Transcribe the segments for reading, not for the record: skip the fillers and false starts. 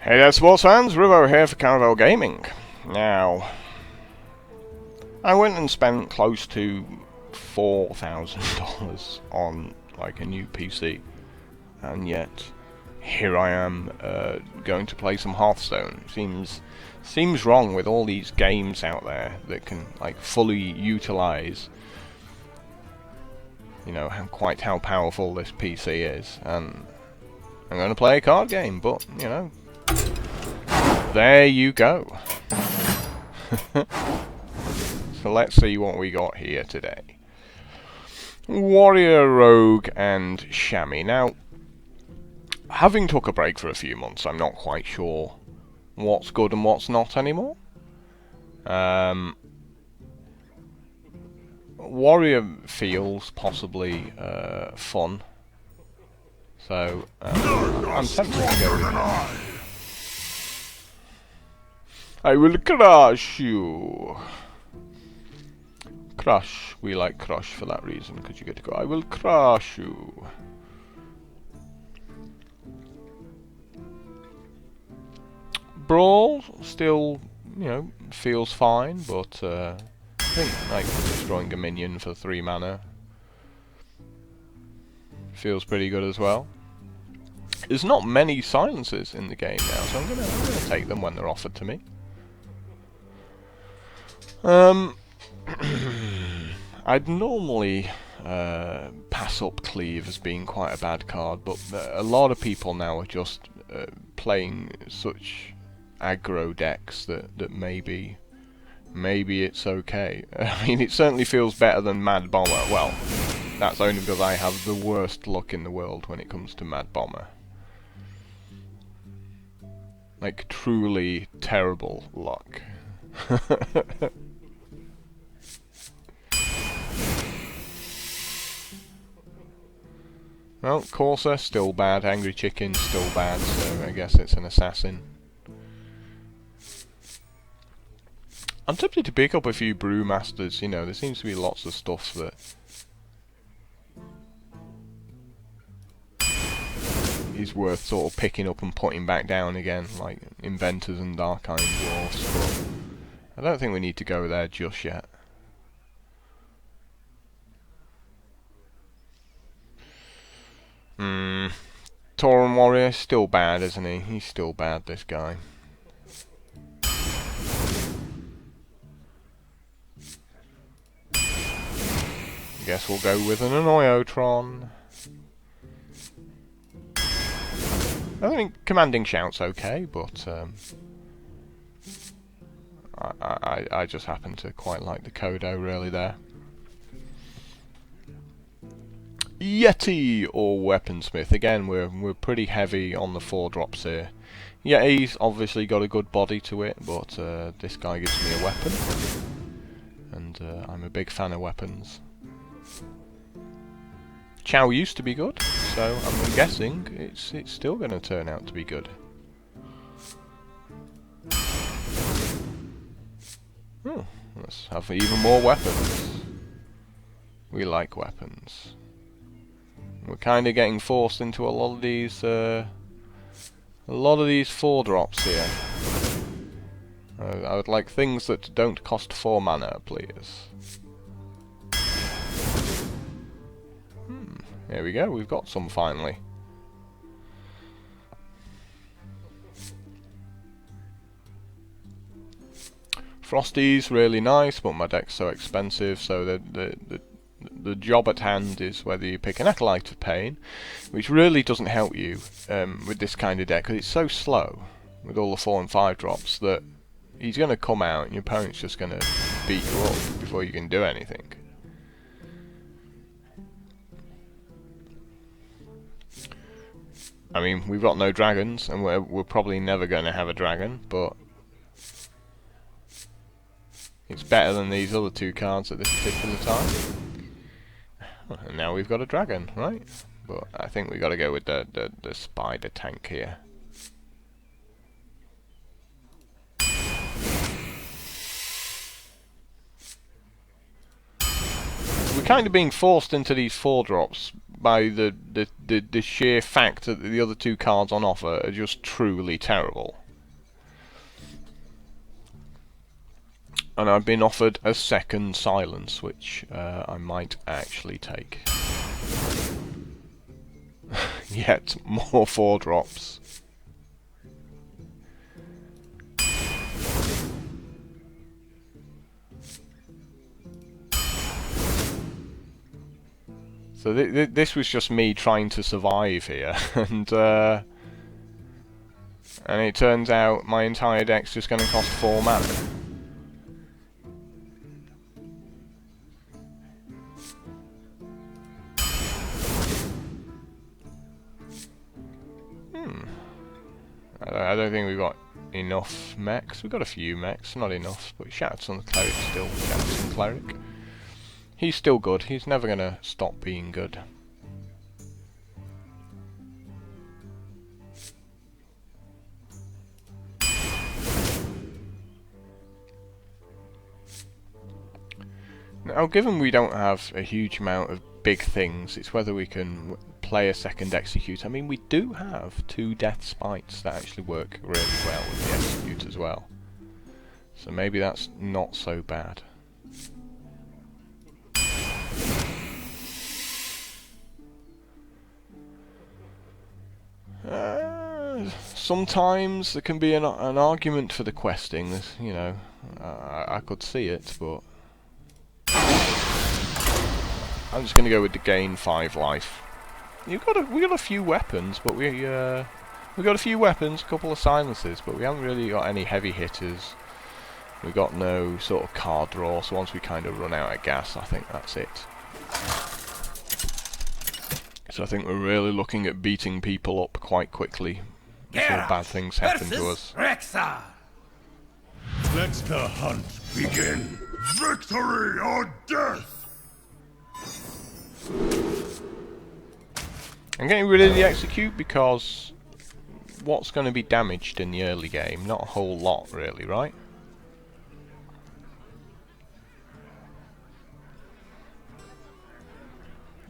Hey there, sports fans, Ribbo here for Caravel Gaming. Now, I went and spent close to $4,000 on like a new PC, and yet here I am going to play some Hearthstone. Seems wrong with all these games out there that can like fully utilize, you know, how powerful this PC is, and I'm going to play a card game, but you know. There you go. So let's see what we got here today. Warrior, Rogue, and Chamois. Now, having took a break for a few months, I'm not quite sure what's good and what's not anymore. Warrior feels possibly fun, so I'm tempted to go with it. I will crush you. Crush. We like crush for that reason, because you get to go, I will crush you. Brawl still, you know, feels fine, but I think like destroying a minion for 3 mana feels pretty good as well. There's not many silences in the game now, so I'm gonna take them when they're offered to me. I'd normally pass up Cleave as being quite a bad card, but a lot of people now are just playing such aggro decks that maybe it's okay. I mean, it certainly feels better than Mad Bomber. Well, that's only because I have the worst luck in the world when it comes to Mad Bomber. Like, truly terrible luck. Well, Corsair, still bad. Angry Chicken, still bad, so I guess it's an assassin. I'm tempted to pick up a few Brewmasters, you know, there seems to be lots of stuff that is worth sort of picking up and putting back down again, like Inventors and Dark Iron Dwarfs, but I don't think we need to go there just yet. Tauren Warrior, still bad, isn't he? He's still bad, this guy. Guess we'll go with an Annoyotron. I think Commanding Shout's okay, but I just happen to quite like the Kodo really there. Yeti or Weaponsmith. Again, we're pretty heavy on the 4-drops here. Yeti's obviously got a good body to it, but this guy gives me a weapon, and I'm a big fan of weapons. Chow used to be good, so I'm guessing it's still going to turn out to be good. Let's have even more weapons. We like weapons. We're kind of getting forced into a lot of these 4-drops here. I would like things that don't cost 4 mana, please. There we go, we've got some finally. Frosty's really nice, but my deck's so expensive, so the job at hand is whether you pick an Acolyte of Pain, which really doesn't help you with this kind of deck, because it's so slow with all the 4 and 5 drops that he's going to come out and your opponent's just going to beat you up before you can do anything. I mean, we've got no dragons, and we're probably never going to have a dragon, but it's better than these other 2 cards at this particular time. And now we've got a dragon, right? But I think we got to go with the spider tank here. We're kind of being forced into these 4-drops by the sheer fact that the other two cards on offer are just truly terrible. And I've been offered a second silence, which I might actually take. Yet more 4-drops. So this was just me trying to survive here, and it turns out my entire deck's just going to cost 4 mana. I don't think we've got enough mechs. We've got a few mechs, not enough, but shouts on the cleric still. Shouts on the cleric. He's still good. He's never going to stop being good. Now, given we don't have a huge amount of big things, it's whether we can play a second execute. I mean, we do have 2 death spites that actually work really well with the execute as well. So maybe that's not so bad. Sometimes there can be an argument for the questing. You know, I could see it, but I'm just going to go with the gain 5 life. We got a few weapons, but we got a few weapons, a couple of silences, but we haven't really got any heavy hitters. We got no sort of card draw. So once we kind of run out of gas, I think that's it. So I think we're really looking at beating people up quite quickly before bad things happen to us. Rexxar. Let the hunt begin. Victory or death. I'm getting rid of the execute because what's going to be damaged in the early game? Not a whole lot, really, right?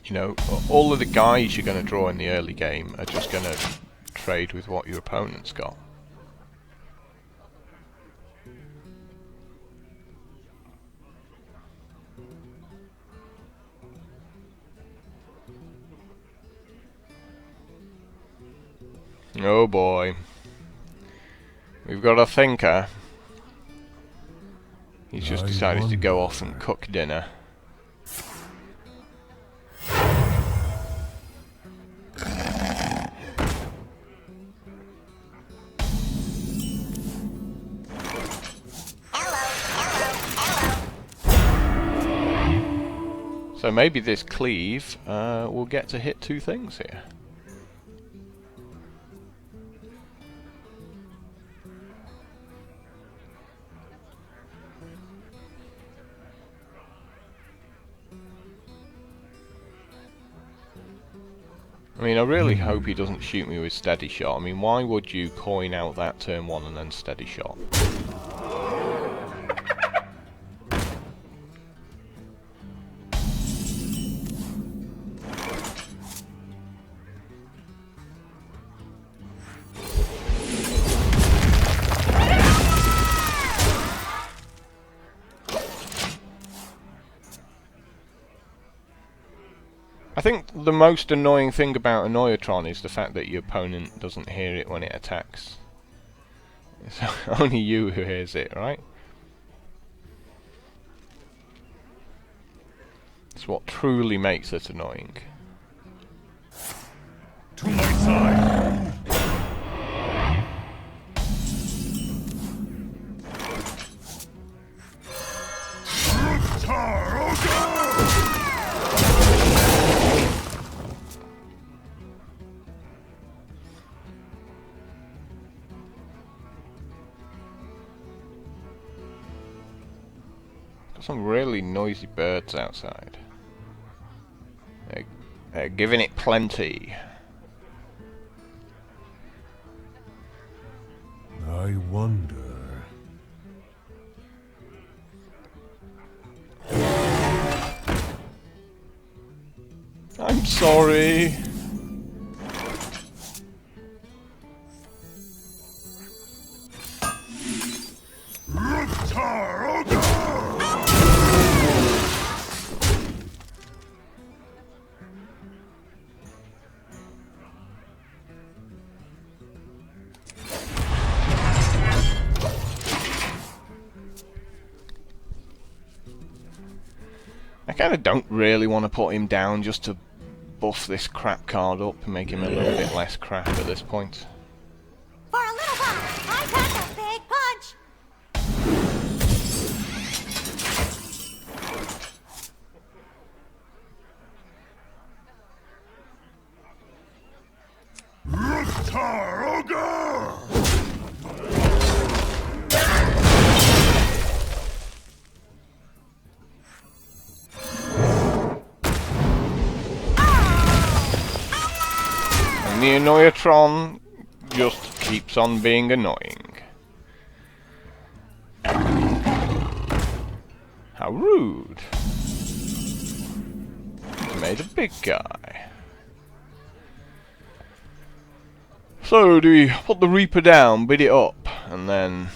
You know, all of the guys you're going to draw in the early game are just going to trade with what your opponent's got. Oh boy. We've got a thinker. He's just decided to go off and cook dinner. So maybe this cleave will get to hit 2 things here. I mean, I really hope he doesn't shoot me with steady shot. I mean, why would you coin out that turn 1 and then steady shot? I think the most annoying thing about Annoyatron is the fact that your opponent doesn't hear it when it attacks. It's only you who hears it, right? It's what truly makes it annoying. To my side. Got some really noisy birds outside. They're giving it plenty. I wonder. I'm sorry. I kind of don't really want to put him down just to buff this crap card up and make him a little bit less crap at this point. For a little while, I got a big punch. And the Annoyatron just keeps on being annoying. How rude. He's made a big guy. So, do we put the Reaper down, bid it up, and then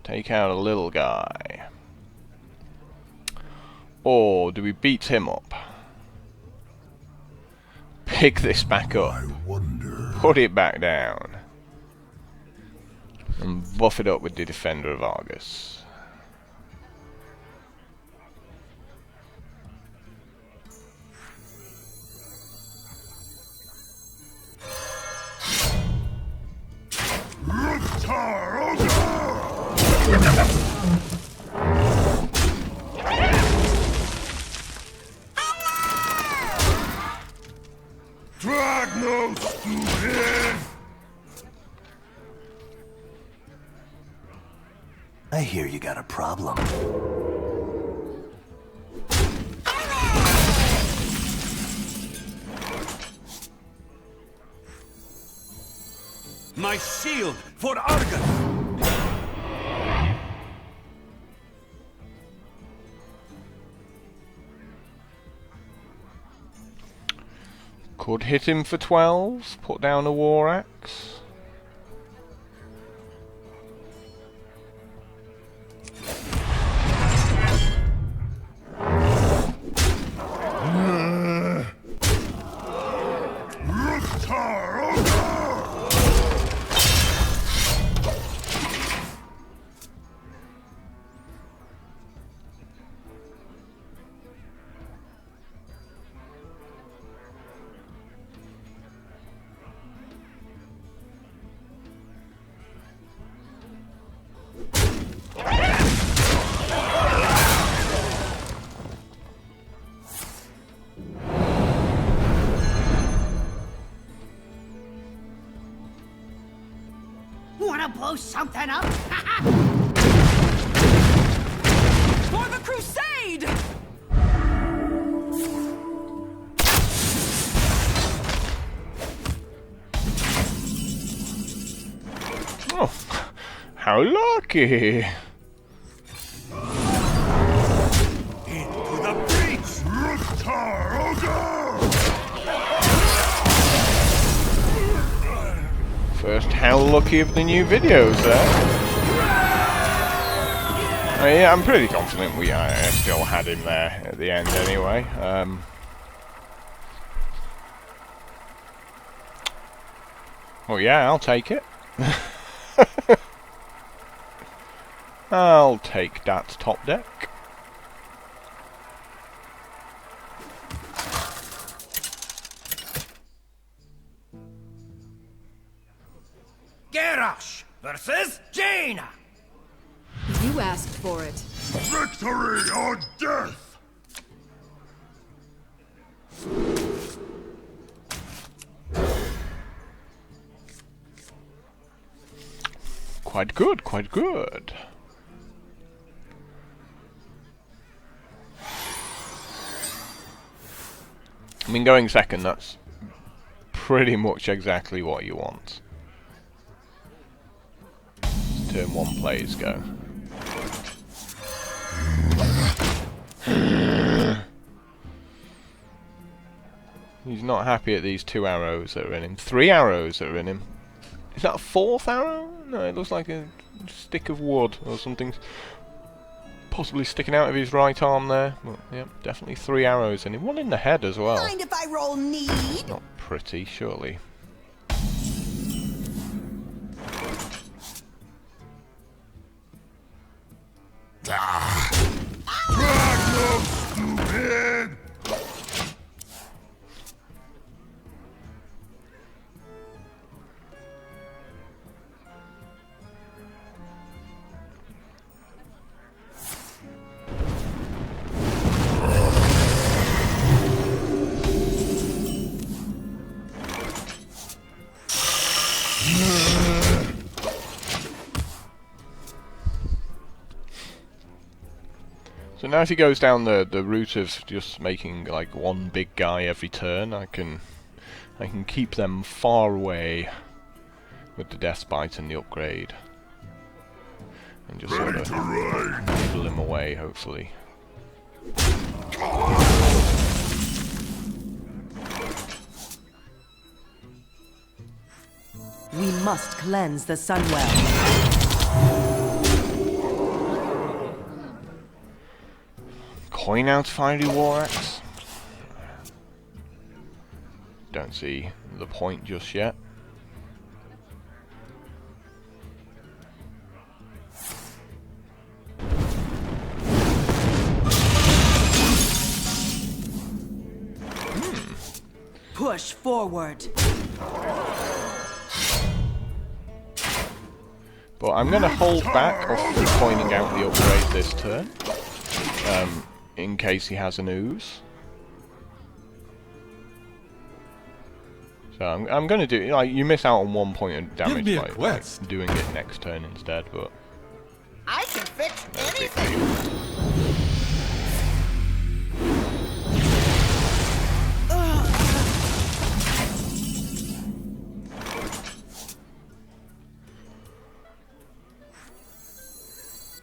take out a little guy? Or do we beat him up? Pick this back up. I wonder. Put it back down. And buff it up with the Defender of Argus. I hear you got a problem. My shield for Argus! Could hit him for 12, put down a War Axe. Wanna blow something up? For the crusade! Oh, how lucky! Into the breach! First how lucky of the new videos there. Yeah, I'm pretty confident we still had him there at the end anyway. Oh yeah, I'll take it. I'll take that top deck. Garrosh versus Jaina. You asked for it. Victory or death! Quite good, quite good. I mean, going second, that's pretty much exactly what you want. Turn 1 plays go. He's not happy at these 2 arrows that are in him. 3 arrows that are in him. Is that a 4th arrow? No, it looks like a stick of wood or something possibly sticking out of his right arm there. Well, yeah, definitely 3 arrows in him. One in the head as well. Mind if I roll need? Not pretty, surely. Stupid! So now if he goes down the route of just making like one big guy every turn, I can keep them far away with the Death Bite and the upgrade. And just sort of nibble him away, hopefully. We must cleanse the Sunwell. Coin out Fiery War Axe? Don't see the point just yet. Push forward. But I'm going to hold back off the coining out the upgrade this turn. In case he has an ooze. So I'm going to do, like, you miss out on 1 point of damage me a by quest. doing it next turn instead, but I can fix no big anything.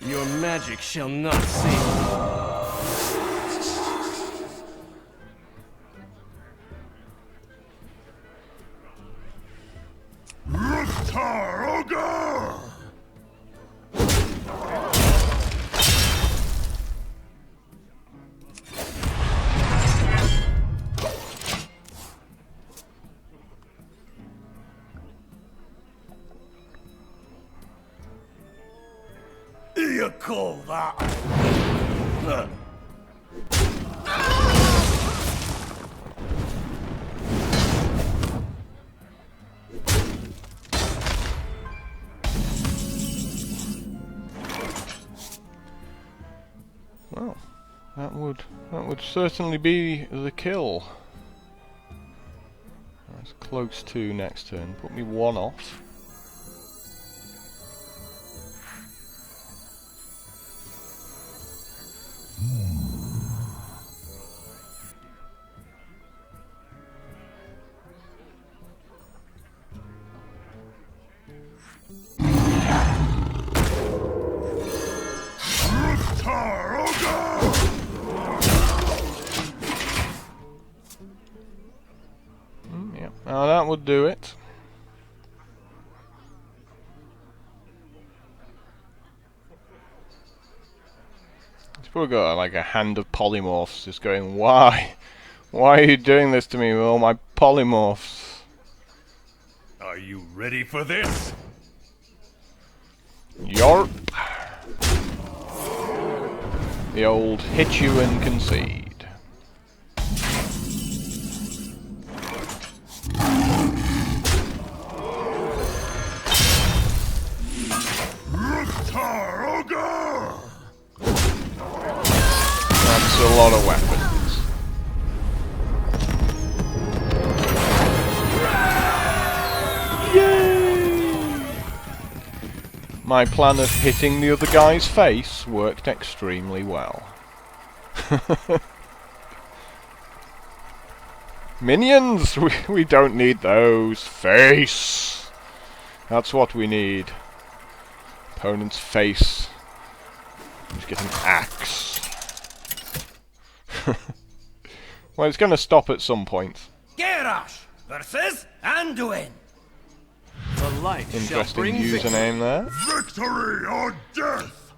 deal. Your magic shall not save Taroga! You call that? Well, that would certainly be the kill. That's close to next turn. Put me 1 off. Yeah, now that would do it. He's probably got like a hand of polymorphs just going, why? Why are you doing this to me with all my polymorphs? Are you ready for this? Yarp. The old hit you and concede. Taroga! That's a lot of weapons. My plan of hitting the other guy's face worked extremely well. Minions! We don't need those. Face! That's what we need. Opponent's face. Let's get an axe. Well, it's going to stop at some point. Garrosh versus Anduin. The light shall Interesting bring victory. username there. Victory or death!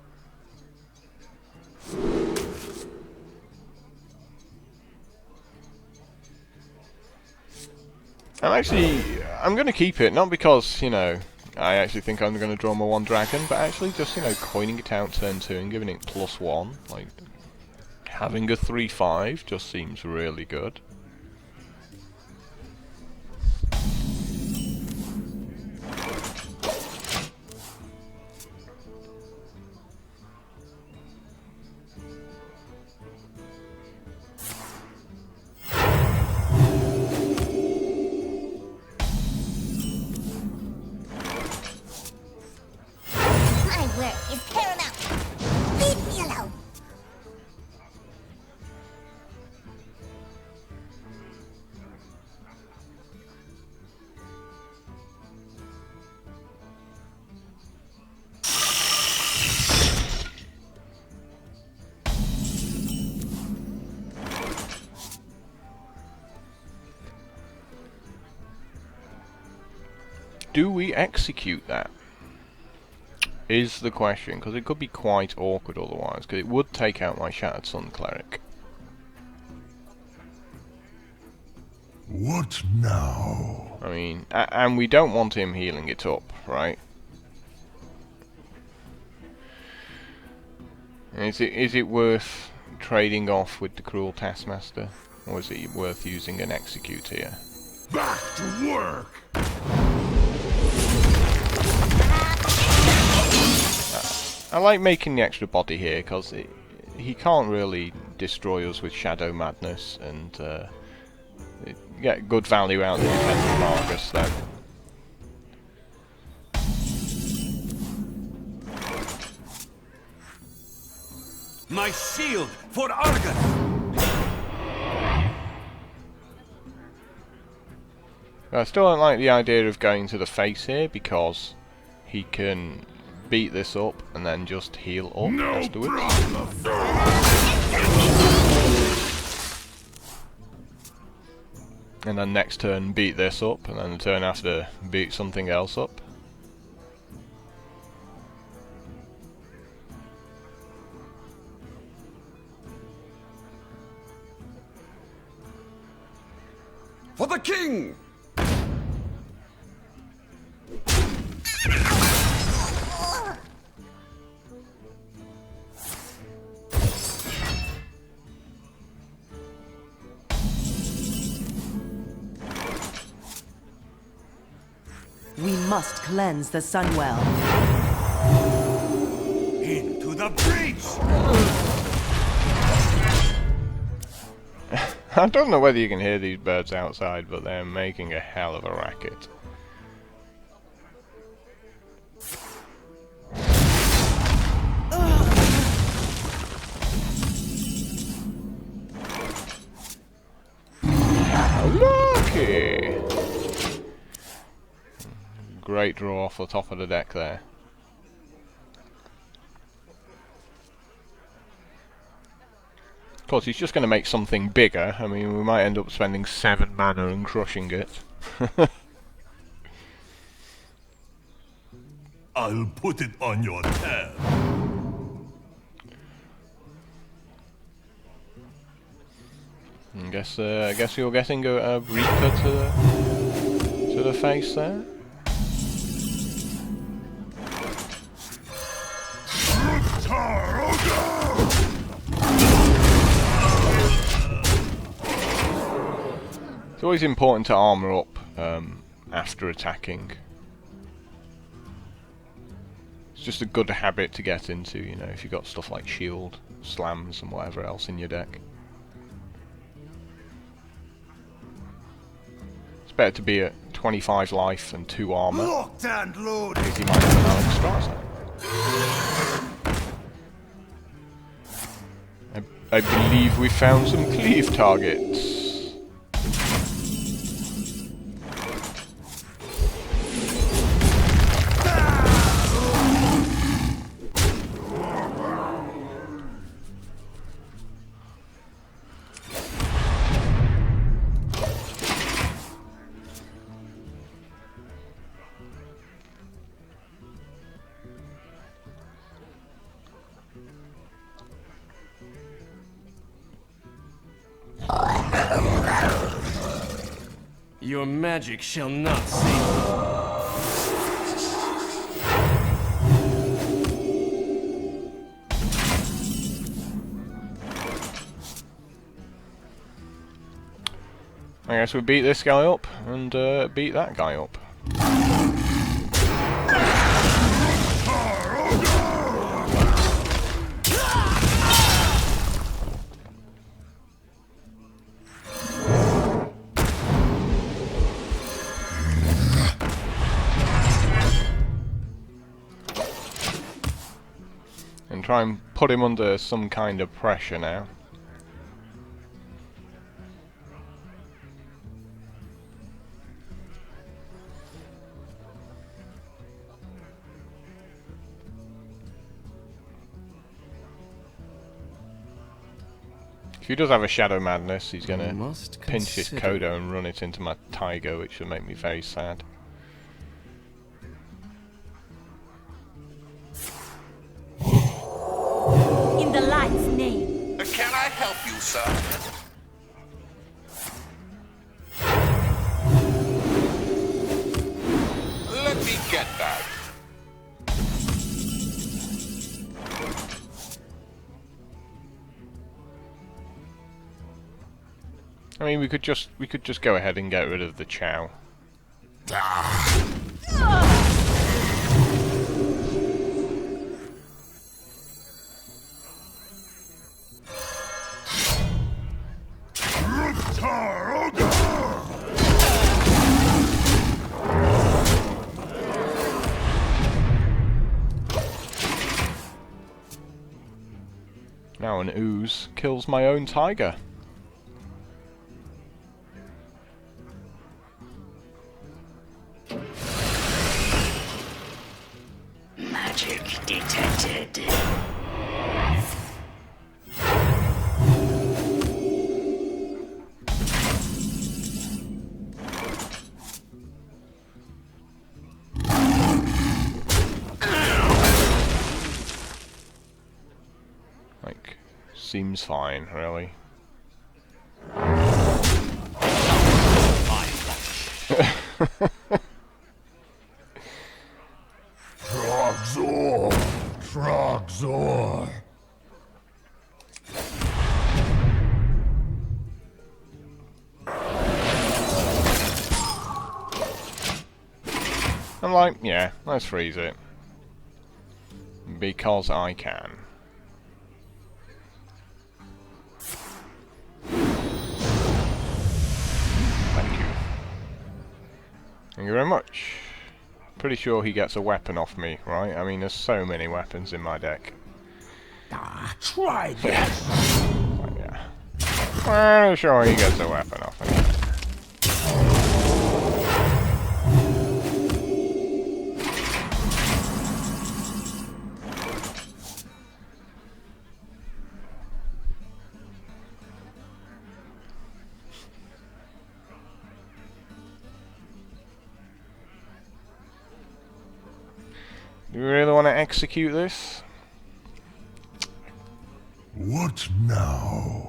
I'm going to keep it, not because, you know, I actually think I'm going to draw my 1 dragon, but actually just, you know, coining it out turn 2 and giving it +1. Like, having a 3/5 just seems really good. My work is paramount. Leave me alone. Do we execute that? Is the question, because it could be quite awkward otherwise, because it would take out my Shattered Sun Cleric. What now? I mean, and we don't want him healing it up, right? Is it worth trading off with the Cruel Taskmaster, or is it worth using an Execute here? Back to work! I like making the extra body here because he can't really destroy us with Shadow Madness, and get good value out of the defensive Argus then. My shield for Argus. I still don't like the idea of going to the face here because he can beat this up and then just heal up No afterwards. problem! And then next turn beat this up, and then the turn after beat something else up. For the king! We must cleanse the Sunwell. Into the breach. I don't know whether you can hear these birds outside, but they're making a hell of a racket. Lucky! Great draw off the top of the deck there. Of course, he's just going to make something bigger. I mean, we might end up spending 7 mana and crushing it. I'll put it on your tab. I guess you're getting a Reaper to the face there. It's always important to armor up after attacking. It's just a good habit to get into, you know, if you've got stuff like shield, slams and whatever else in your deck. It's better to be at 25 life and 2 armor, Locked and loaded. because you might have an Alex Strasser. I believe we found some cleave targets. Your magic shall not save me. I guess we beat this guy up and beat that guy up. And try and put him under some kind of pressure now. If he does have a Shadow Madness, he's going to pinch his Kodo and run it into my Tiger, which will make me very sad. In the light's name. Can I help you, sir? Let me get that. I mean, we could just go ahead and get rid of the Chow. Now an ooze kills my own Tiger. Magic detected. Like, seems fine, really. Trogzor! Trogzor! I'm like, yeah, let's freeze it. Because I can. Thank you. Thank you very much. Pretty sure he gets a weapon off me, right? I mean, there's so many weapons in my deck. Try this! But yeah. Well, sure he gets a weapon off me. Do we really want to execute this? What now?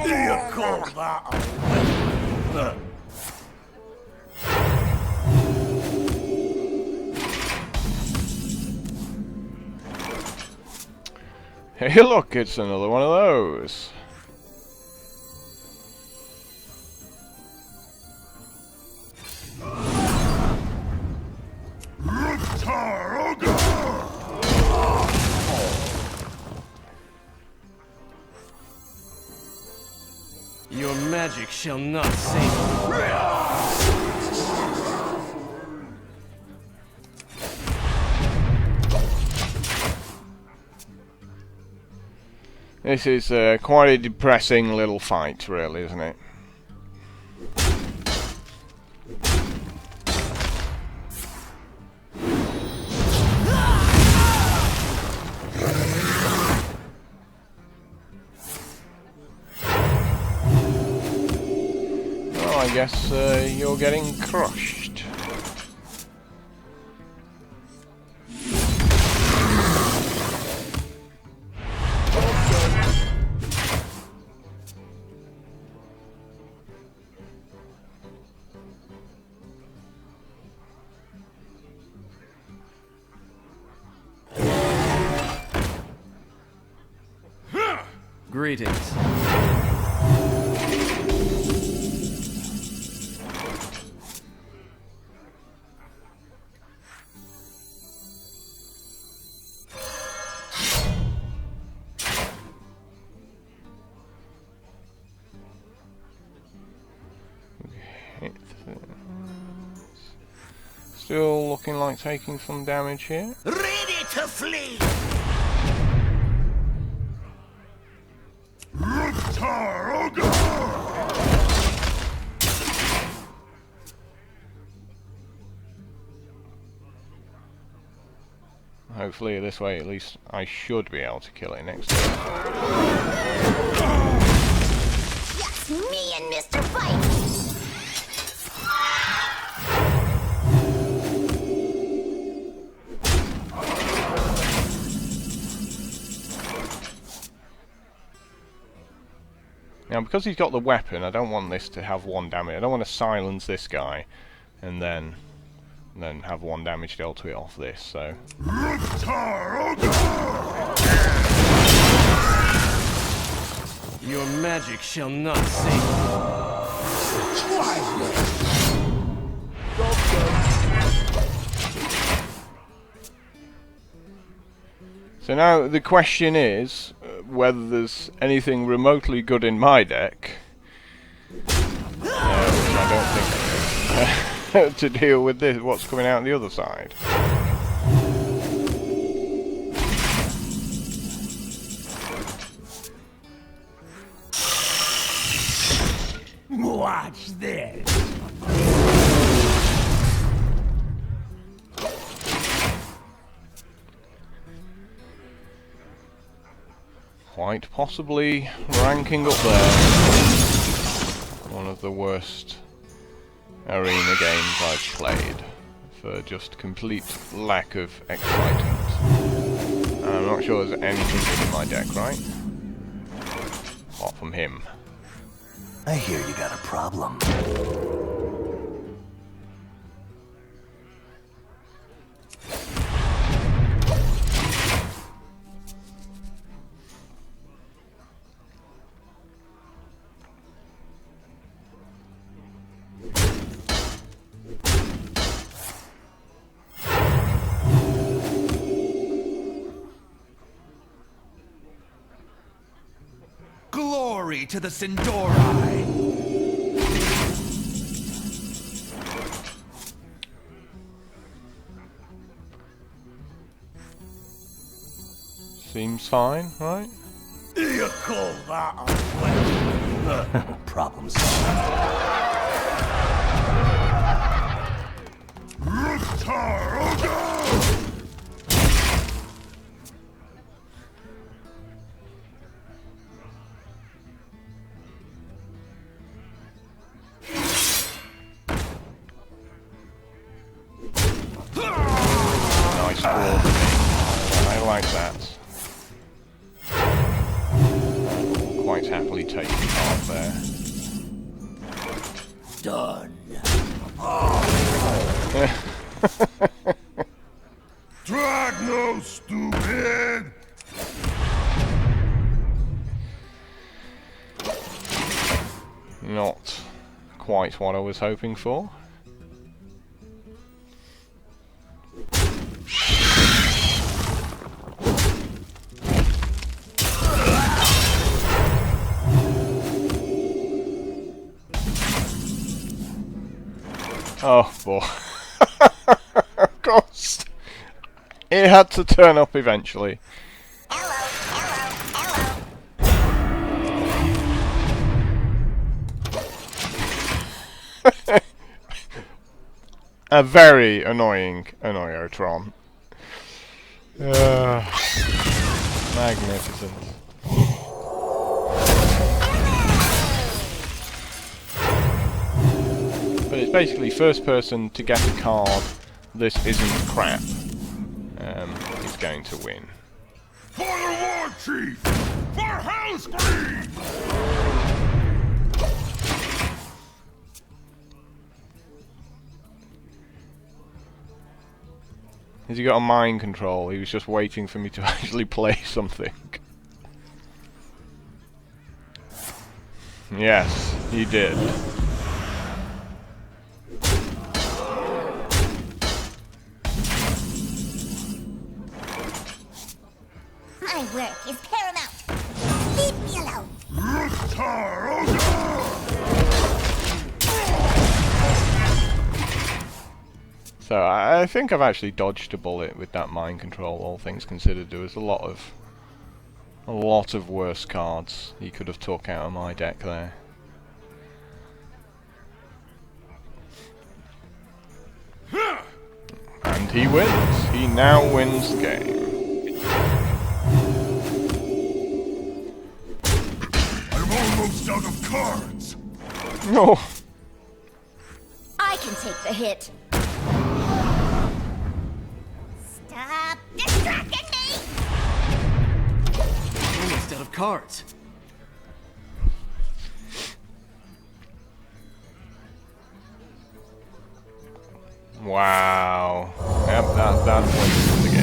Do you call that a weapon? Hey look, it's another one of those. Your magic shall not save me. This is quite a depressing little fight, really, isn't it? Well, I guess you're getting crushed. Greetings. Still looking like taking some damage here. Ready to flee! Hopefully this way at least I should be able to kill it next time. Yes, me and Mr. Fight. Now because he's got the weapon, I don't want this to have 1 damage. I don't want to silence this guy and then have 1 damage dealt to it off this, so... Your magic shall not save So now the question is whether there's anything remotely good in my deck, which I don't think, to deal with this, what's coming out the other side. Watch this! Quite possibly ranking up there. One of the worst arena games I've played for just complete lack of excitement. And I'm not sure there's anything good in my deck, right? Apart from him. I hear you got a problem. Glory to the Sindori! Seems fine, right? You call that a weapon? Problem solved. Nice ball. I like that. Quite happily take part there. Done. Drag no stupid! Not quite what I was hoping for. Oh boy. Of course. It had to turn up eventually. Hello, hello, hello. A very annoying Annoyotron. Magnificent. But it's basically first person to get a card. This isn't crap. Is going to win. For the war chief! For Hellscream! Has he got a mind control? He was just waiting for me to actually play something. Yes, he did. My work is paramount. Leave me alone. So I think I've actually dodged a bullet with that mind control, all things considered. There was a lot of worse cards he could have took out of my deck there. And he wins. He now wins the game. I'm almost out of cards! No. I can take the hit. Stop distracting me! Almost out of cards. Wow. Yep, that wins the game.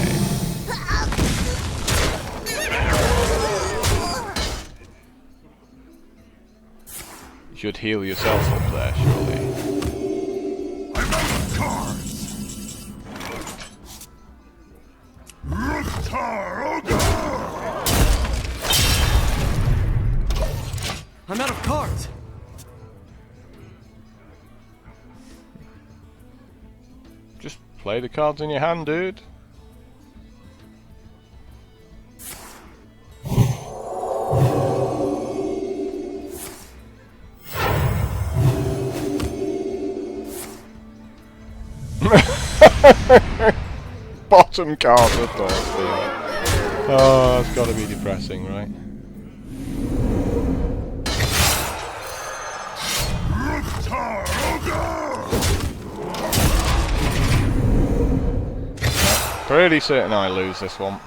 You should heal yourself up there, surely. I'm out of cards! I'm out of cards. Just play the cards in your hand, dude. Bottom card of Thorstein. Oh, it's got to be depressing, right? Pretty certain I lose this one.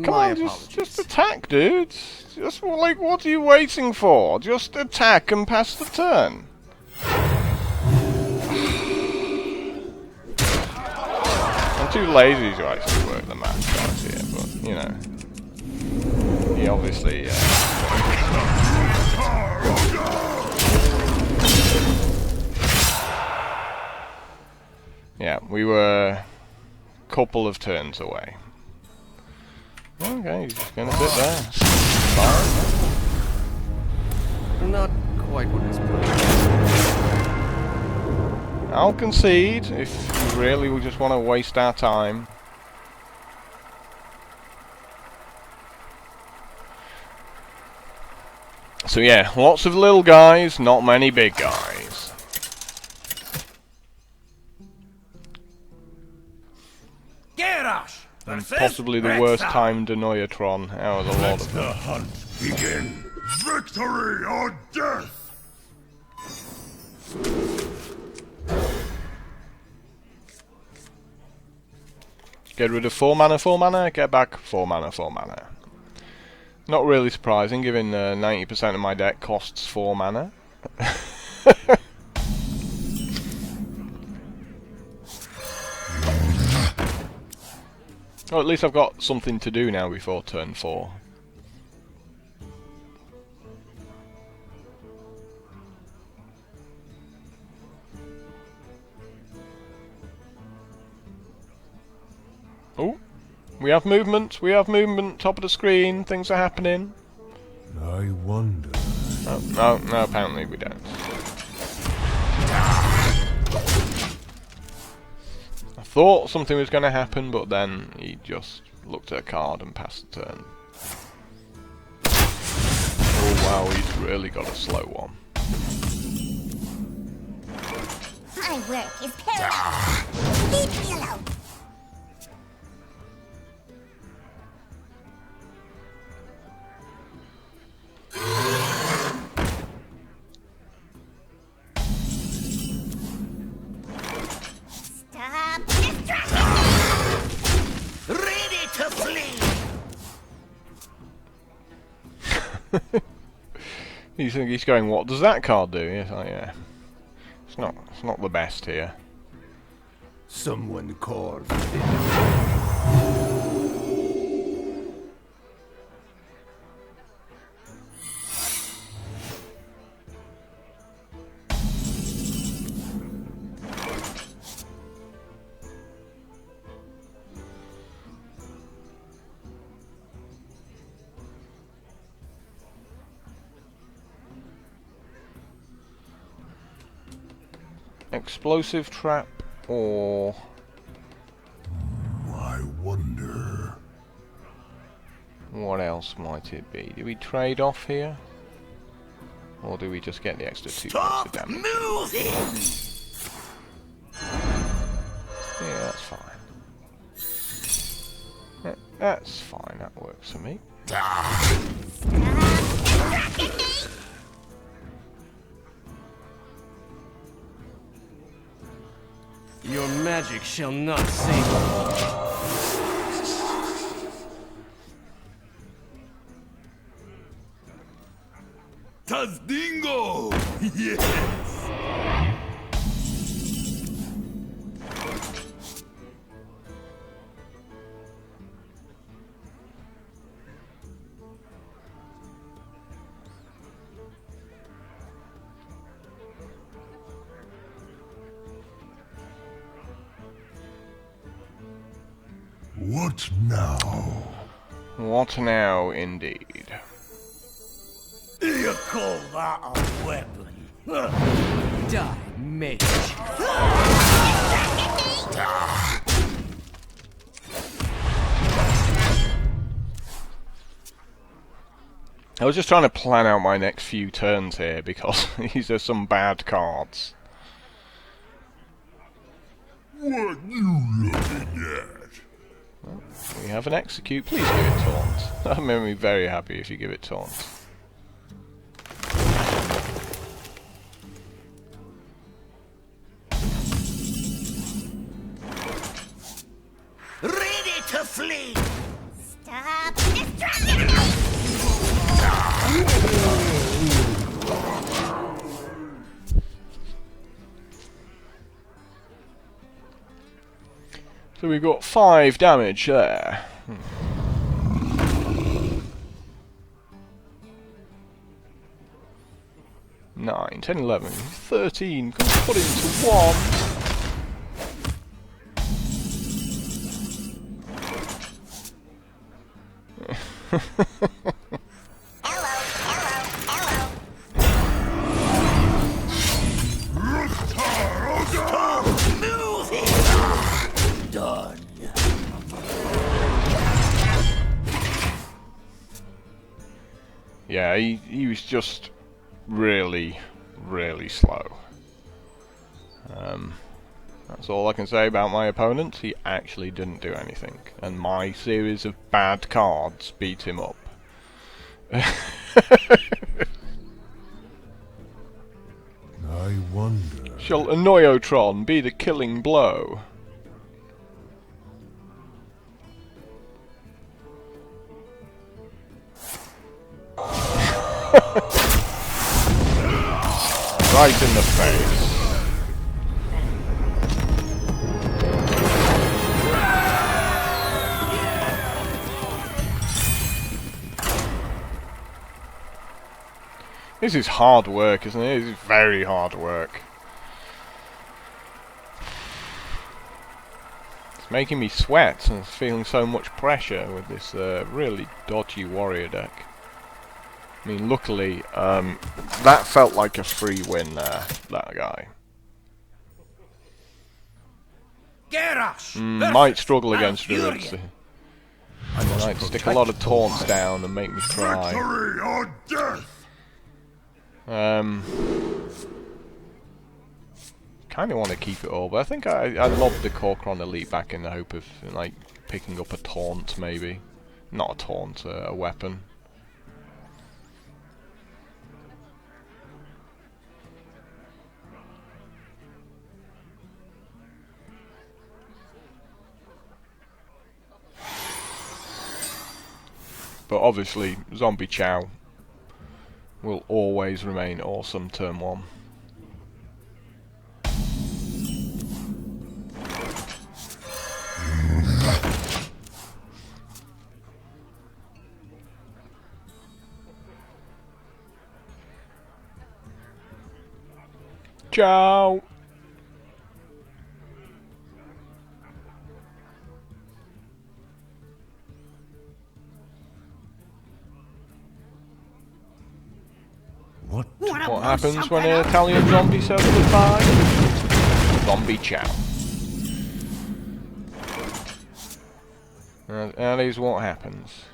Come on, just attack, dude. Just like, what are you waiting for? Just attack and pass the turn. I'm too lazy to actually work the maths out here, but you know, he obviously. Yeah, we were a couple of turns away. Okay, he's just gonna sit there. Fine. Not quite what I was planning. I'll concede if you really just want to waste our time. So yeah, lots of little guys, not many big guys. And possibly the worst timed Annoyotron out of a lot of them. The hunt begin. Victory or death! Get rid of 4 mana, get back 4 mana. Not really surprising, given 90% of my deck costs 4 mana. Well, at least I've got something to do now before turn 4. Oh, we have movement, top of the screen, things are happening. I wonder... No, apparently we don't. I thought something was going to happen, but then he just looked at a card and passed the turn. Oh wow, he's really got a slow one. My work is paramount. Leave me alone. Stop distracting me! Ready to flee! He's going, what does that card do? Yes, oh, yeah. It's not the best here. Someone calls. Explosive trap or... I wonder. what else might it be? Do we trade off here? Or do we just get the extra 2 points of damage? Moving! Yeah, that's fine. That's fine, that works for me. Your magic shall not save me. Tazdingo! Yes! What now? What now, indeed? You call that a weapon? Die, mage. I was just trying to plan out my next few turns here because these are some bad cards. What you looking at? Well, we have an execute. Please give it taunt. That made me very happy if you give it taunt. Ready to flee! Stop distracting me! So we've got 5 damage there. 9, 10, 11, 13. Can we put it into 1? Done. Yeah, he was just really, really slow. That's all I can say about my opponent. He actually didn't do anything, and my series of bad cards beat him up. I wonder. Shall Annoyotron be the killing blow? Right in the face. This is hard work, isn't it? This is very hard work. It's making me sweat and feeling so much pressure with this really dodgy warrior deck. I mean, luckily, that felt like a free win there, that guy. Might struggle against druids. Might stick a lot of taunts down and make me cry. Victory or death! Kind of want to keep it all, but I think I lobbed the Corcoran Elite back in the hope of like picking up a taunt, maybe. Not a taunt, a weapon. But obviously, Zombie Chow will always remain awesome turn 1. Ciao! What happens when an Italian zombie says goodbye? Zombie Chow. That is what happens.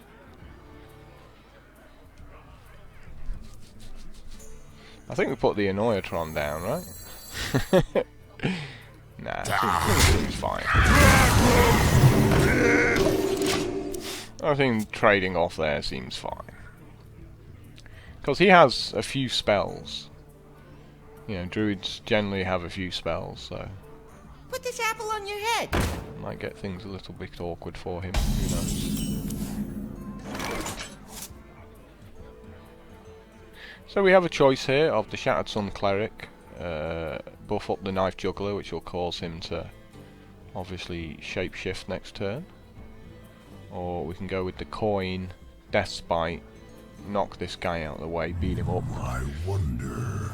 I think we put the Annoyatron down, right? Nah, seems fine. I think trading off there seems fine. Because he has a few spells. You know, druids generally have a few spells, so... Put this apple on your head. Might get things a little bit awkward for him, who knows. So we have a choice here of the Shattered Sun Cleric, buff up the Knife Juggler, which will cause him to obviously shapeshift next turn. Or we can go with the Coin, Death Spite, knock this guy out of the way, beat him up. I wonder.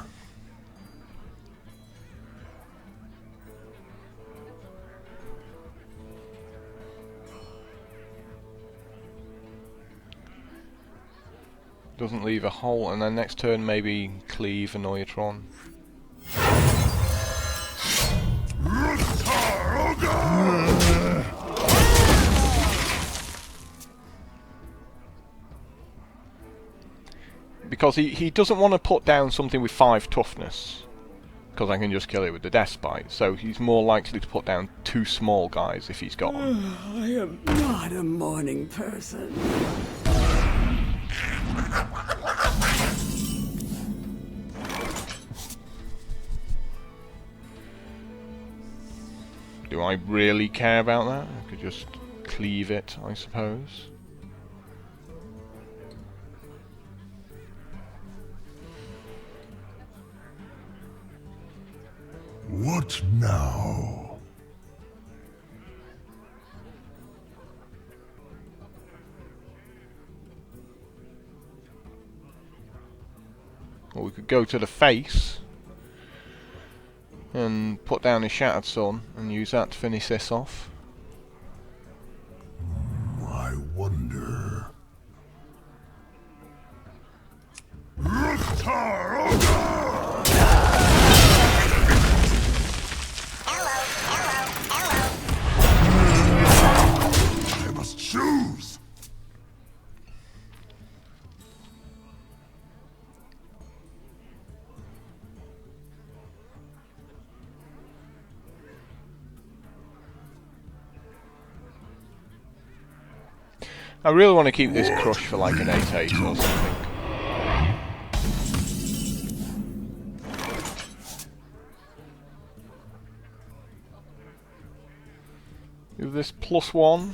Doesn't leave a hole, and then next turn maybe cleave Annoyatron. Because he doesn't want to put down something with 5 toughness, because I can just kill it with the Death Spite, so he's more likely to put down 2 small guys if he's got them. I am not a morning person. Do I really care about that? I could just cleave it, I suppose. What now? Or we could go to the face and put down his Shattered Sun and use that to finish this off. I wonder. I must choose. I really want to keep this Crush for like an 8/8 or something. Is this +1?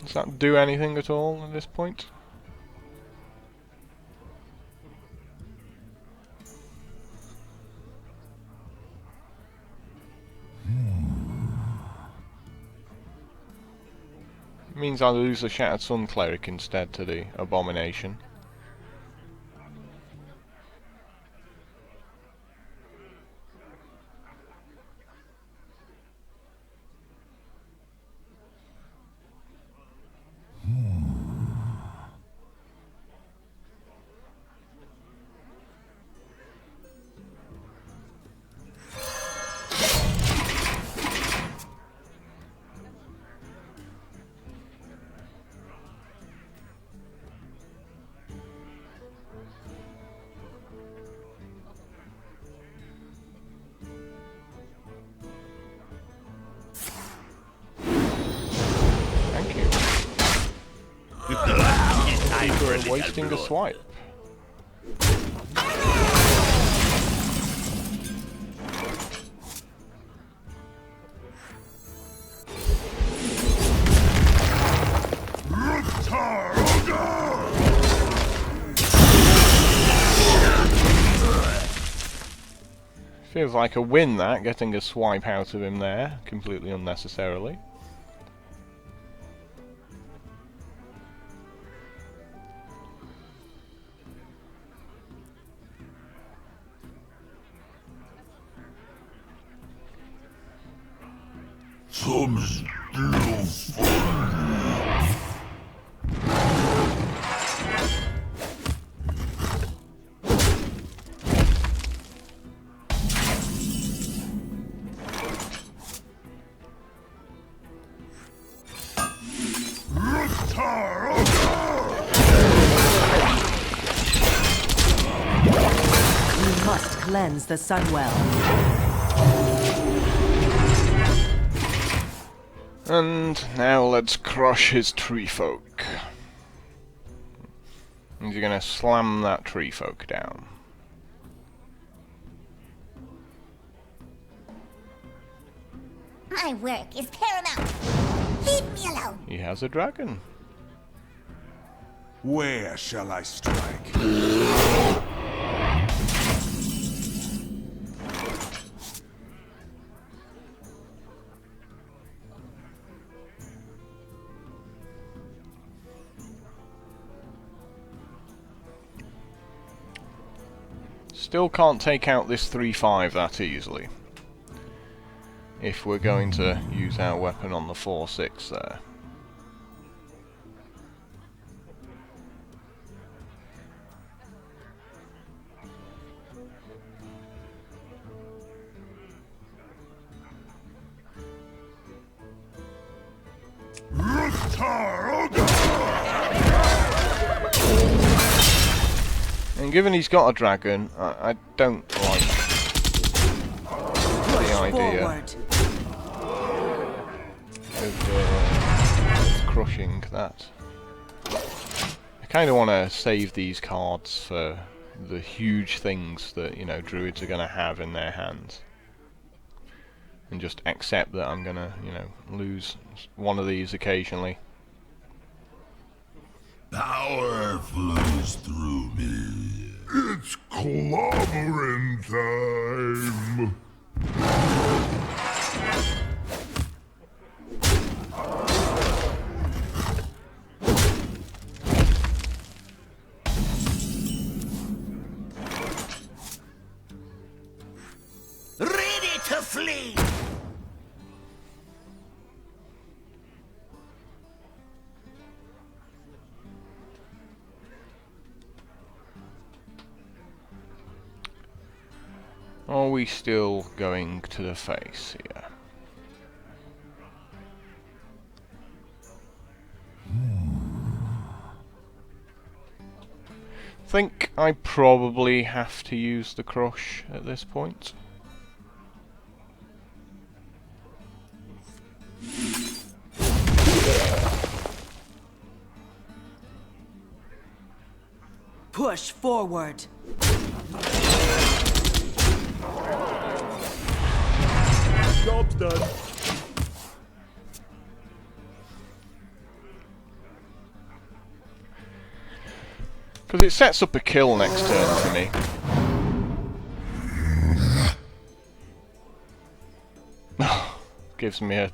Does that do anything at all at this point? Means I lose the Shattered Sun Cleric instead to the Abomination. wasting a swipe. Feels like a win, that, getting a swipe out of him there, completely unnecessarily. Some still fun. We must cleanse the Sunwell. And now let's crush his tree folk. He's gonna slam that tree folk down. My work is paramount. Leave me alone. He has a dragon. Where shall I strike? Still can't take out this 3-5 that easily. If we're going to use our weapon on the 4-6 there. And given he's got a dragon, I don't like the idea of crushing that. I kind of want to save these cards for the huge things that, you know, druids are going to have in their hands. And just accept that I'm going to, you know, lose one of these occasionally. Power flows through me. It's clobbering time. Ready to flee! Are we still going to the face here? Think I probably have to use the crush at this point. Push forward. Job's done. Because it sets up a kill next turn for me. Gives me a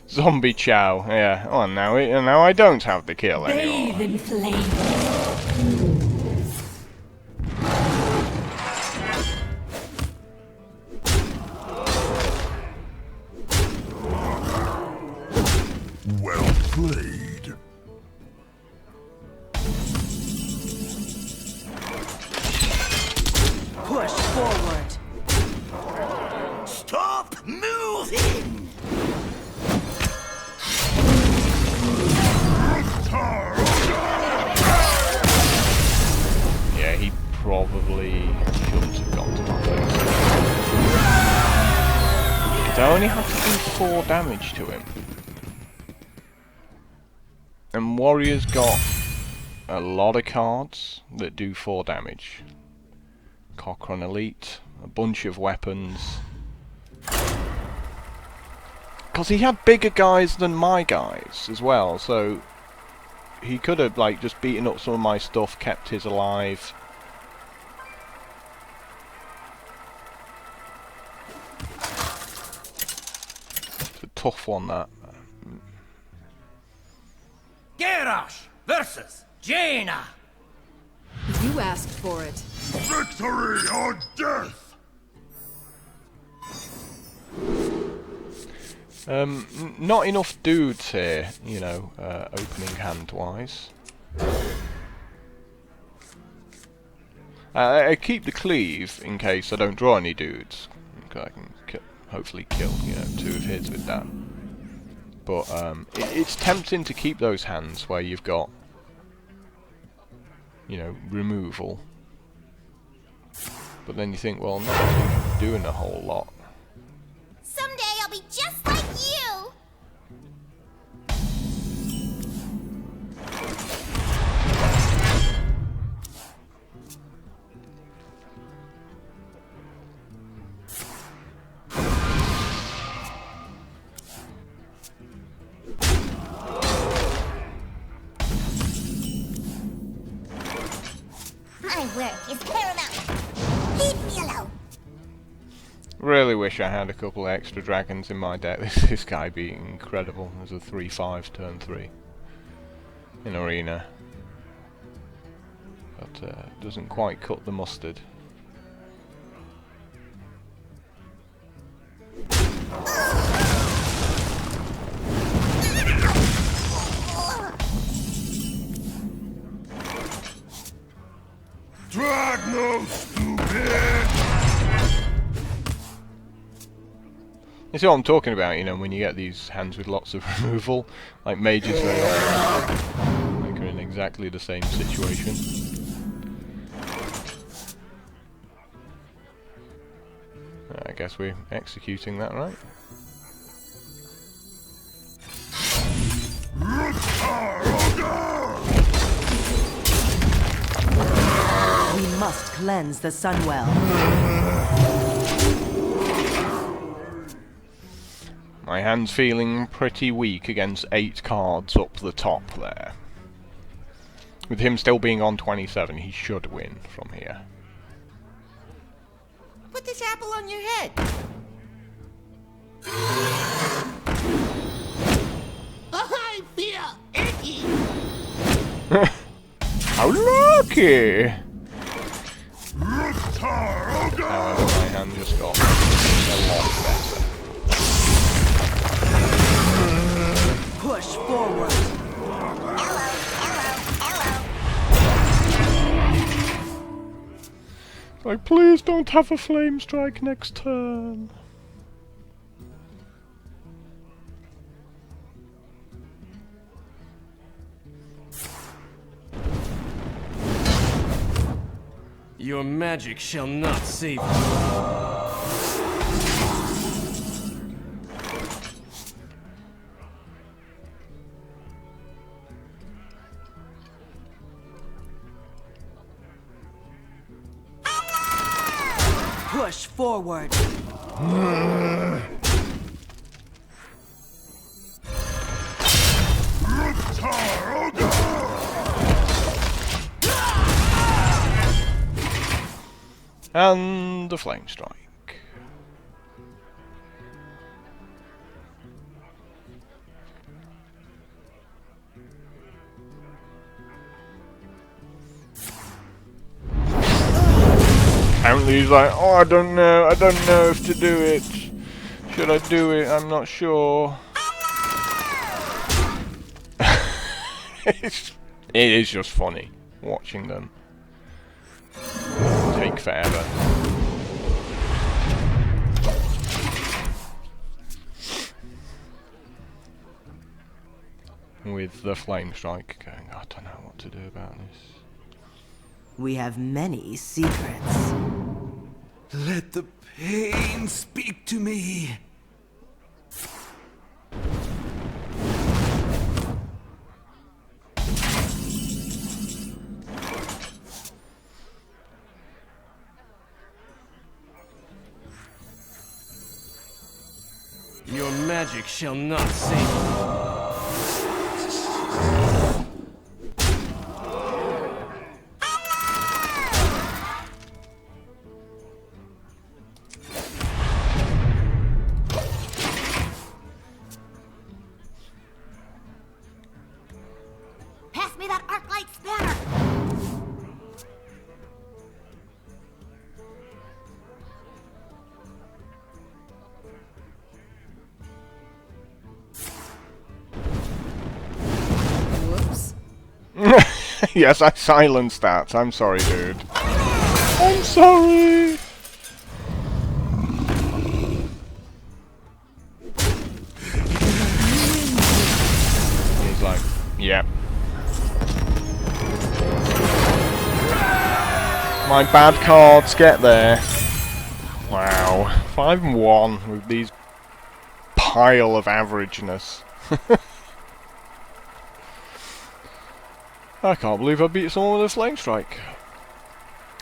zombie chow. Yeah. Oh, now I don't have the kill anymore. Bathe in flame. Well played. Push forward. Stop moving! Yeah, he probably shouldn't have got to my face. I only have to do 4 damage to him. And Warrior's got a lot of cards that do 4 damage. Cochrane Elite, a bunch of weapons. Because he had bigger guys than my guys as well, so he could have like just beaten up some of my stuff, kept his alive. It's a tough one, that. Garrosh versus Jaina. You asked for it. Victory or death! Not enough dudes here, you know, opening hand-wise. I keep the cleave in case I don't draw any dudes. I can hopefully kill, you know, 2 of his with that. But it's tempting to keep those hands where you've got, you know, removal. But then you think, well, I'm not doing a whole lot. Someday I'll be just like you! My work is paramount. Leave me alone. Really wish I had a couple extra dragons in my deck. This guy be incredible. There's a 3/5 turn 3 in arena, but doesn't quite cut the mustard. Drag no stupid! You see what I'm talking about, you know, when you get these hands with lots of removal, like mages very often, like are in exactly the same situation. I guess we're executing that right. We must cleanse the Sunwell. My hand's feeling pretty weak against 8 cards up the top there. With him still being on 27, he should win from here. Put this apple on your head. I feel icky. How lucky! However, My hand just got a lot better. Push forward. Like, please don't have a flame strike next turn. Your magic shall not save you. Push forward. And the flame strike. Apparently he's like, oh, I don't know if to do it. Should I do it? I'm not sure. It is just funny watching them take forever. With the flame strike going, I don't know what to do about this. We have many secrets. Let the pain speak to me. magic shall not save me. Pass me that arc light spanner! Whoops. Yes, I silenced that. I'm sorry, dude. I'm sorry! He's like, yep. My bad cards get there. Wow. 5 and 1 with these pile of averageness. I can't believe I beat someone with a flame strike.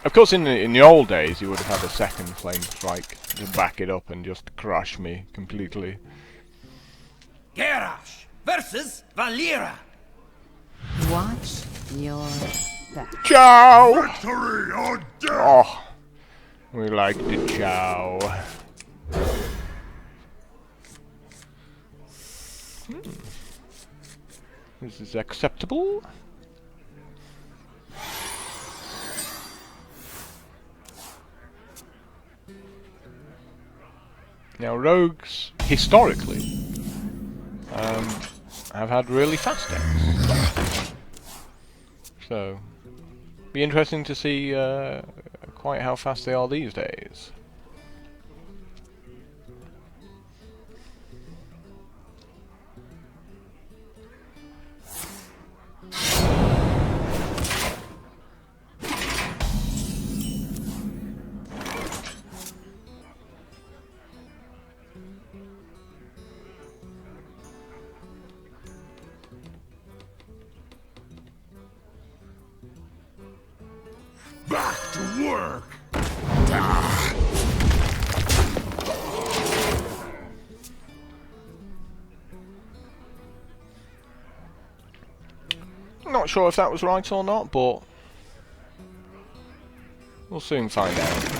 Of course, in the old days, you would have had a second flame strike to back it up and just crush me completely. Garrosh versus Valera. Watch your back. Ciao! Victory or death! Oh, we like the chow. This is acceptable. Now, rogues, historically, have had really fast decks. So, be interesting to see quite how fast they are these days. Back to work! Not sure if that was right or not, but we'll soon find out.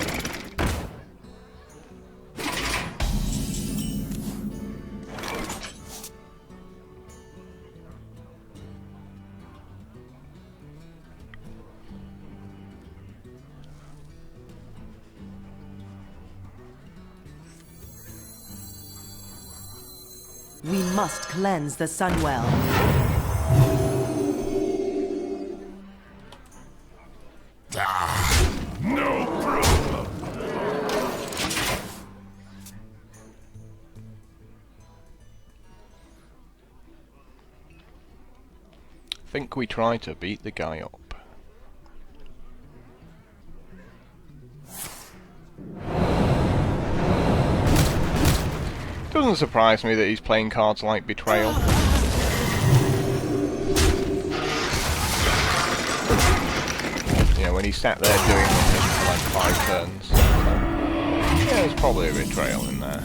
We must cleanse the Sunwell. No problem! Think we try to beat the guy up. Doesn't surprise me that he's playing cards like Betrayal. Yeah, when he sat there doing nothing for like 5 turns. Yeah, there's probably a Betrayal in there.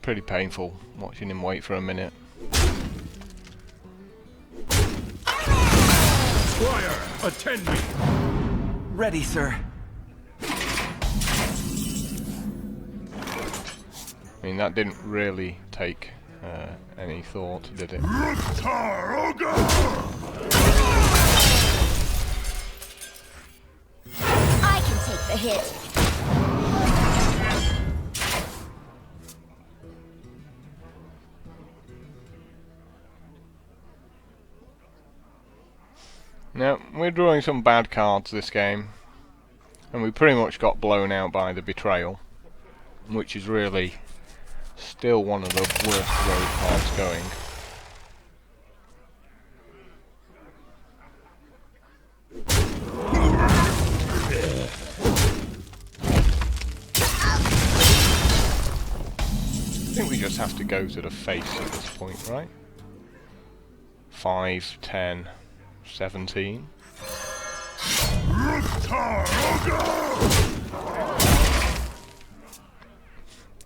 Pretty painful watching him wait for a minute. Squire, attend me! Ready, sir. I mean, that didn't really take any thought, did it? Rutaroga! I can take the hit. Now, we're drawing some bad cards this game, and we pretty much got blown out by the Betrayal, which is really still one of the worst road cards going. he just has to go to the face at this point, right? 5, 10, 17.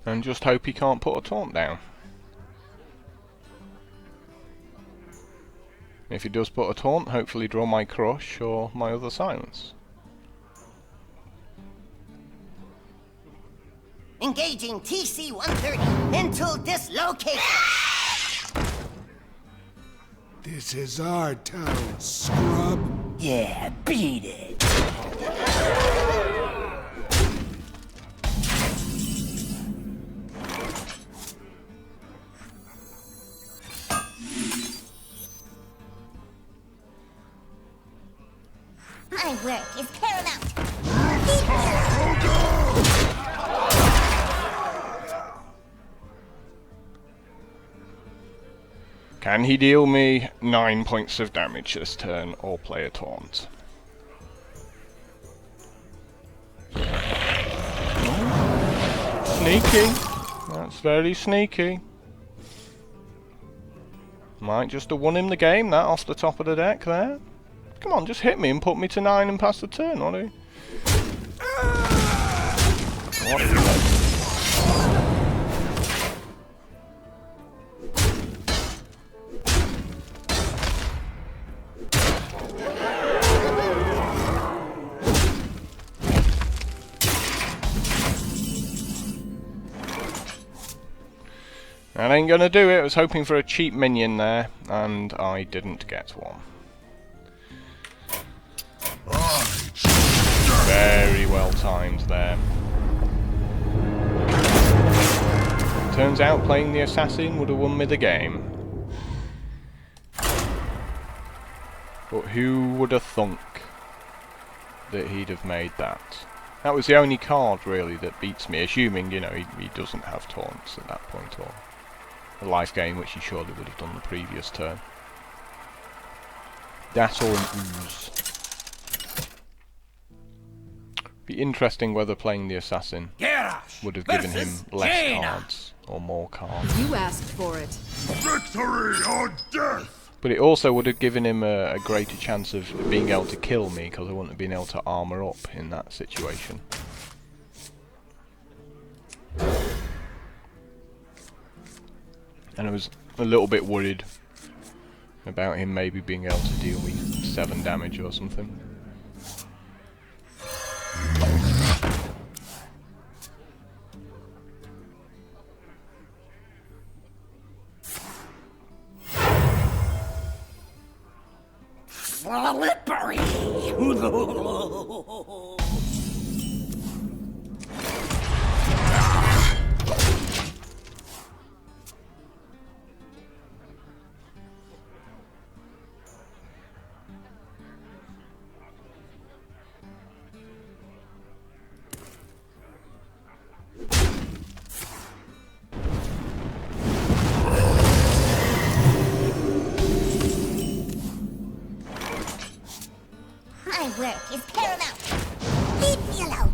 And just hope he can't put a taunt down. If he does put a taunt, hopefully draw my crush or my other silence. Engaging TC-130 into dislocation. This is our town, scrub. Yeah, beat it. My work is paramount. Can he deal me 9 points of damage this turn or play a taunt? Sneaky. That's very sneaky. Might just have won him the game, that off the top of the deck there. Come on, just hit me and put me to 9 and pass the turn, won't he? What? That ain't gonna do it. I was hoping for a cheap minion there, and I didn't get one. Very well timed there. Turns out playing the assassin would have won me the game. But who would have thunk that he'd have made that? That was the only card really that beats me, assuming, you know, he doesn't have taunts at that point, or a life gain, which he surely would have done the previous turn. That or an ooze. Be interesting whether playing the assassin would have given him less cards or more cards. You asked for it. Victory or death! But it also would have given him a greater chance of being able to kill me, because I wouldn't have been able to armour up in that situation. And I was a little bit worried about him maybe being able to deal me 7 damage or something. Slippery. My work is paramount. Leave me alone.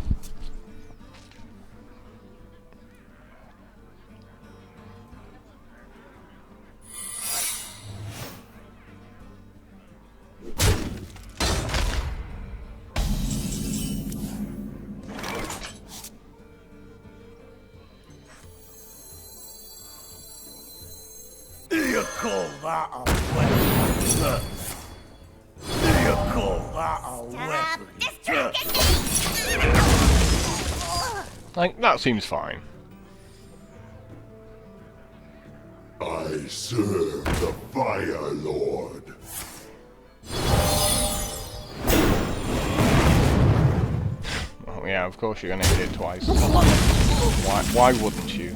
You call that a weapon? You call that a Stop weapon? distracting me! Like, that seems fine. I serve the Fire Lord. Oh yeah, of course you're gonna hit it twice. Why wouldn't you?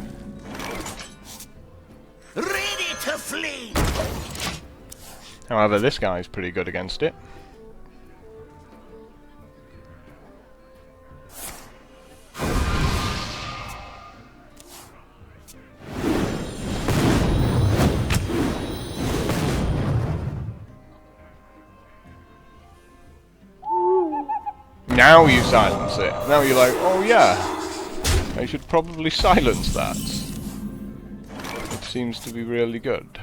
Ready to flee. However, this guy's pretty good against it. Now you silence it. Now you're like, oh yeah, I should probably silence that. seems to be really good.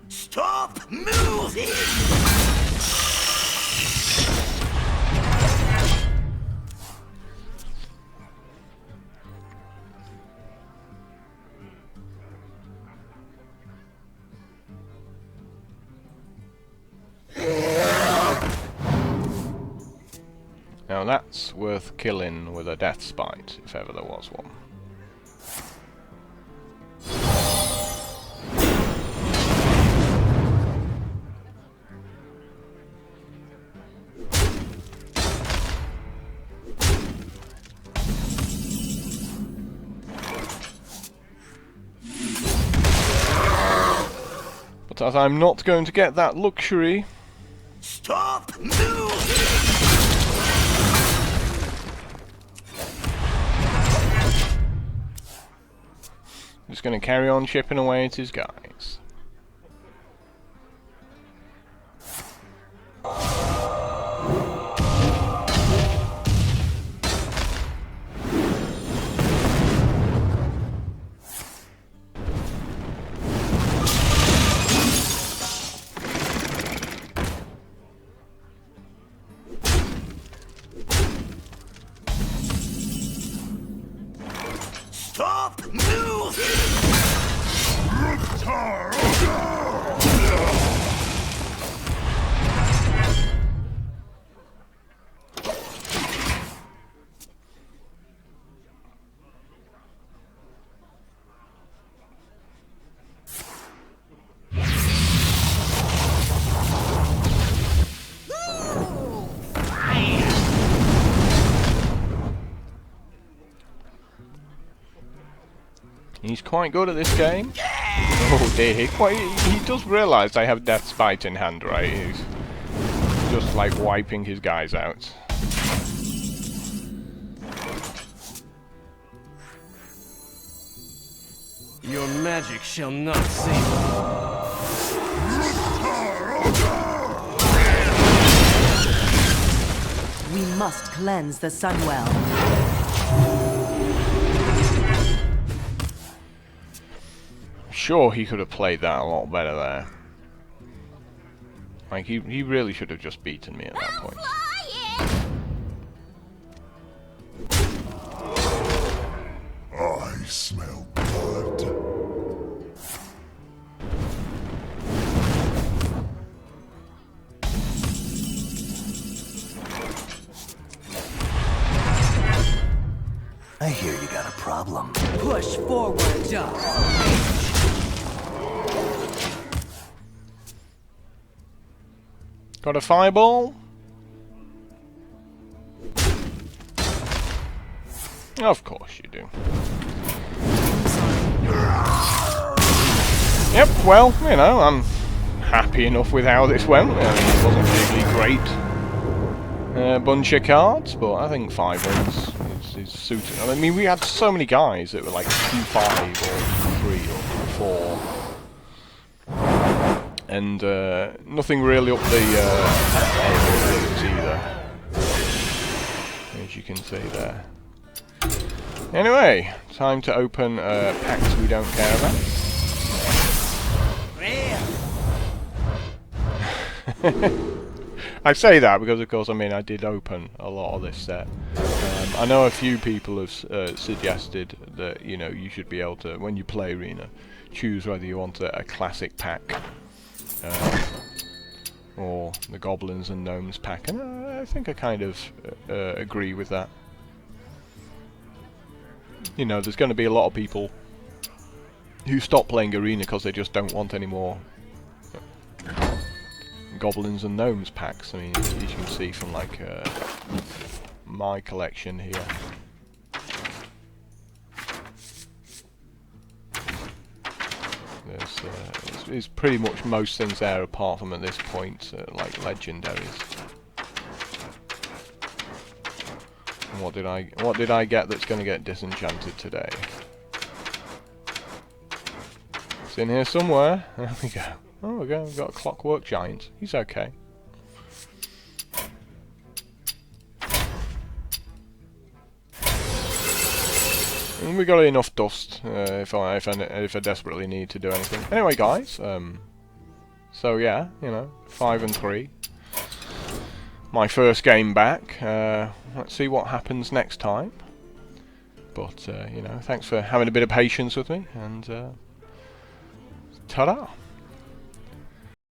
Stop moving! Now that's worth killing with a death spite, if ever there was one. But as I'm not going to get that luxury... Stop moving! Just going to carry on chipping away at his guys. Stop moving! He's quite good at this game. Oh dear, he does realise I have Death Spite in hand, right? He's just like wiping his guys out. Your magic shall not save We must cleanse the Sunwell. Sure, he could have played that a lot better there. Like, he really should have just beaten me at that point. I smell blood. I hear you got a problem. Push forward, Duck. Got a fireball? Of course you do. Yep, well, you know, I'm happy enough with how this went. It wasn't particularly great bunch of cards, but I think 5 wins is suited. I mean, we had so many guys that were like 2-5 or 2-3 or 4. And nothing really up the abilities either, as you can see there. Anyway, time to open packs we don't care about. I say that because, of course, I mean, I did open a lot of this set. I know a few people have suggested that, you know, you should be able to, when you play Arena, choose whether you want a classic pack or the Goblins and Gnomes pack, and I think I kind of agree with that. You know, there's going to be a lot of people who stop playing Arena because they just don't want any more Goblins and Gnomes packs. I mean, as you can see from like my collection here. There's pretty much most things there apart from at this point like legendaries. And what did I get that's going to get disenchanted today? It's in here somewhere. There we go. Oh, we go. We've got a Clockwork Giant. He's okay. we got enough dust if I desperately need to do anything. Anyway, guys, so yeah, you know, 5 and 3. My first game back. Let's see what happens next time. But you know, thanks for having a bit of patience with me, and ta-da.